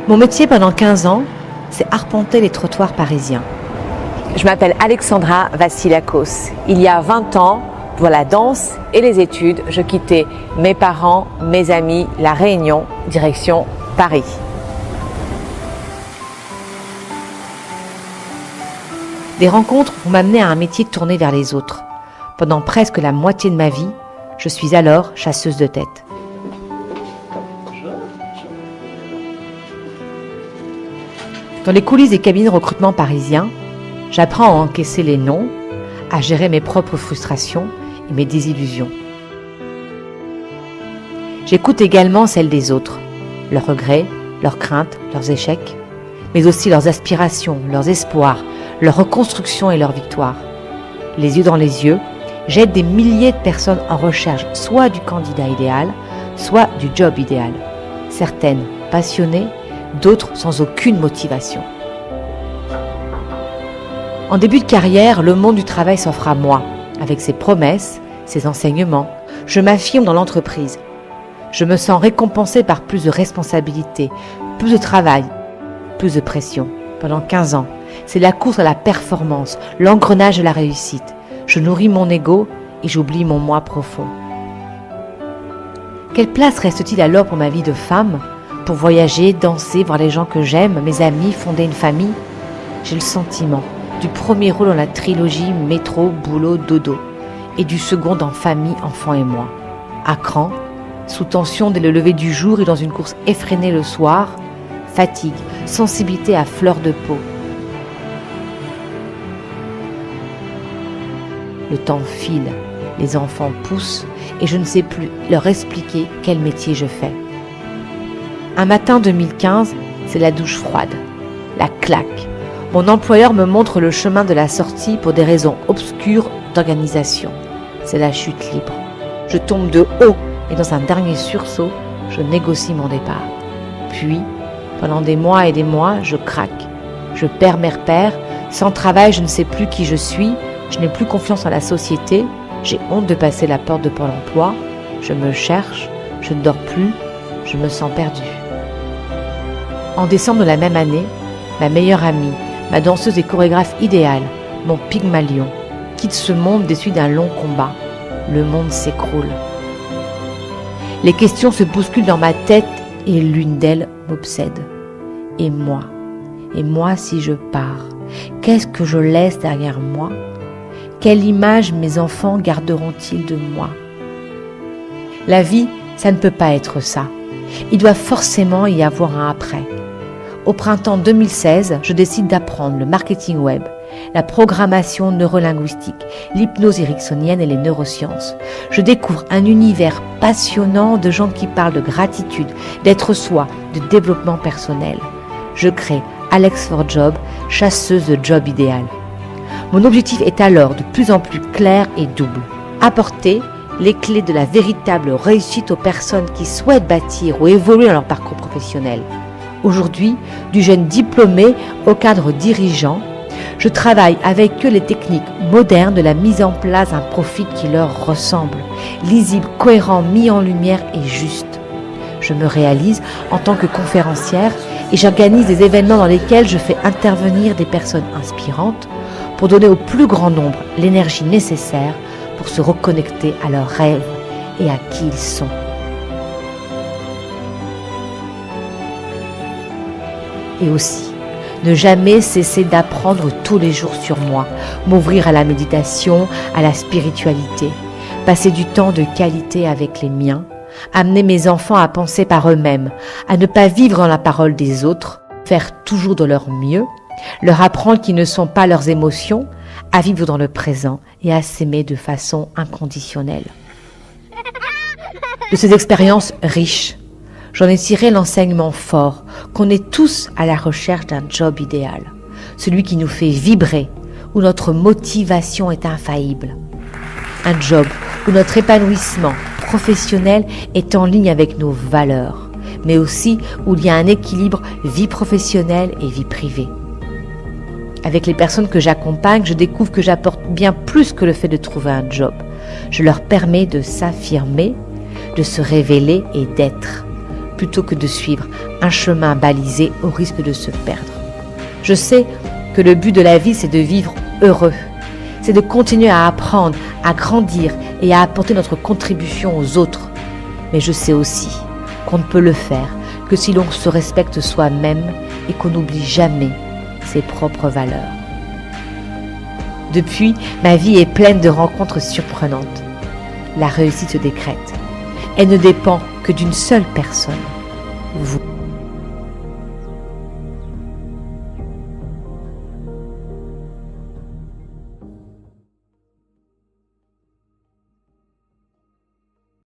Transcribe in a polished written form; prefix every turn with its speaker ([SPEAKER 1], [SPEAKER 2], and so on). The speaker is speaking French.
[SPEAKER 1] Mon métier pendant 15 ans, c'est arpenter les trottoirs parisiens.
[SPEAKER 2] Je m'appelle Alexandra Vassilakos. Il y a 20 ans, pour la danse et les études, je quittais mes parents, mes amis, La Réunion, direction Paris.
[SPEAKER 1] Des rencontres vont m'amener à un métier tourné vers les autres. Pendant presque la moitié de ma vie, je suis alors chasseuse de tête. Dans les coulisses des cabinets de recrutement parisiens, j'apprends à encaisser les noms, à gérer mes propres frustrations et mes désillusions. J'écoute également celles des autres, leurs regrets, leurs craintes, leurs échecs, mais aussi leurs aspirations, leurs espoirs, leur reconstruction et leur victoire. Les yeux dans les yeux, j'aide des milliers de personnes en recherche soit du candidat idéal, soit du job idéal. Certaines passionnées, d'autres sans aucune motivation. En début de carrière, le monde du travail s'offre à moi, avec ses promesses, ses enseignements. Je m'affirme dans l'entreprise. Je me sens récompensée par plus de responsabilités, plus de travail, plus de pression. Pendant 15 ans, c'est la course à la performance, l'engrenage de la réussite. Je nourris mon ego et j'oublie mon moi profond. Quelle place reste-t-il alors pour ma vie de femme ? Pour voyager, danser, voir les gens que j'aime, mes amis, fonder une famille ? J'ai le sentiment du premier rôle dans la trilogie métro, boulot, dodo et du second dans famille, enfant et moi. À cran, sous tension dès le lever du jour et dans une course effrénée le soir, fatigue, sensibilité à fleur de peau. Le temps file, les enfants poussent et je ne sais plus leur expliquer quel métier je fais. Un matin 2015, c'est la douche froide, la claque. Mon employeur me montre le chemin de la sortie pour des raisons obscures d'organisation. C'est la chute libre. Je tombe de haut et dans un dernier sursaut, je négocie mon départ. Puis, pendant des mois et des mois, je craque. Je perds mes repères. Sans travail, je ne sais plus qui je suis. Je n'ai plus confiance en la société. J'ai honte de passer la porte de Pôle emploi. Je me cherche. Je ne dors plus. Je me sens perdue. En décembre de la même année, ma meilleure amie, ma danseuse et chorégraphe idéale, mon Pygmalion, quitte ce monde déçu d'un long combat. Le monde s'écroule. Les questions se bousculent dans ma tête et l'une d'elles m'obsède. Et moi si je pars, qu'est-ce que je laisse derrière moi ? Quelle image mes enfants garderont-ils de moi ? La vie, ça ne peut pas être ça. Il doit forcément y avoir un après. Au printemps 2016, je décide d'apprendre le marketing web, la programmation neurolinguistique, l'hypnose ericksonienne et les neurosciences. Je découvre un univers passionnant de gens qui parlent de gratitude, d'être soi, de développement personnel. Je crée Alex for Job, chasseuse de job idéal. Mon objectif est alors de plus en plus clair et double. Apporter les clés de la véritable réussite aux personnes qui souhaitent bâtir ou évoluer dans leur parcours professionnel. Aujourd'hui, du jeune diplômé au cadre dirigeant, je travaille avec eux les techniques modernes de la mise en place d'un profil qui leur ressemble, lisible, cohérent, mis en lumière et juste. Je me réalise en tant que conférencière et j'organise des événements dans lesquels je fais intervenir des personnes inspirantes pour donner au plus grand nombre l'énergie nécessaire pour se reconnecter à leurs rêves et à qui ils sont. Et aussi, ne jamais cesser d'apprendre tous les jours sur moi, m'ouvrir à la méditation, à la spiritualité, passer du temps de qualité avec les miens, amener mes enfants à penser par eux-mêmes, à ne pas vivre dans la parole des autres, faire toujours de leur mieux, leur apprendre qu'ils ne sont pas leurs émotions, à vivre dans le présent et à s'aimer de façon inconditionnelle. De ces expériences riches, j'en ai tiré l'enseignement fort qu'on est tous à la recherche d'un job idéal, celui qui nous fait vibrer, où notre motivation est infaillible. Un job où notre épanouissement professionnel est en ligne avec nos valeurs, mais aussi où il y a un équilibre vie professionnelle et vie privée. Avec les personnes que j'accompagne, je découvre que j'apporte bien plus que le fait de trouver un job. Je leur permets de s'affirmer, de se révéler et d'être. plutôt que de suivre un chemin balisé au risque de se perdre. Je sais que le but de la vie, c'est de vivre heureux. C'est de continuer à apprendre, à grandir et à apporter notre contribution aux autres. Mais je sais aussi qu'on ne peut le faire que si l'on se respecte soi-même et qu'on n'oublie jamais ses propres valeurs. Depuis, ma vie est pleine de rencontres surprenantes. La réussite se décrète. Elle ne dépend que d'une seule personne, vous.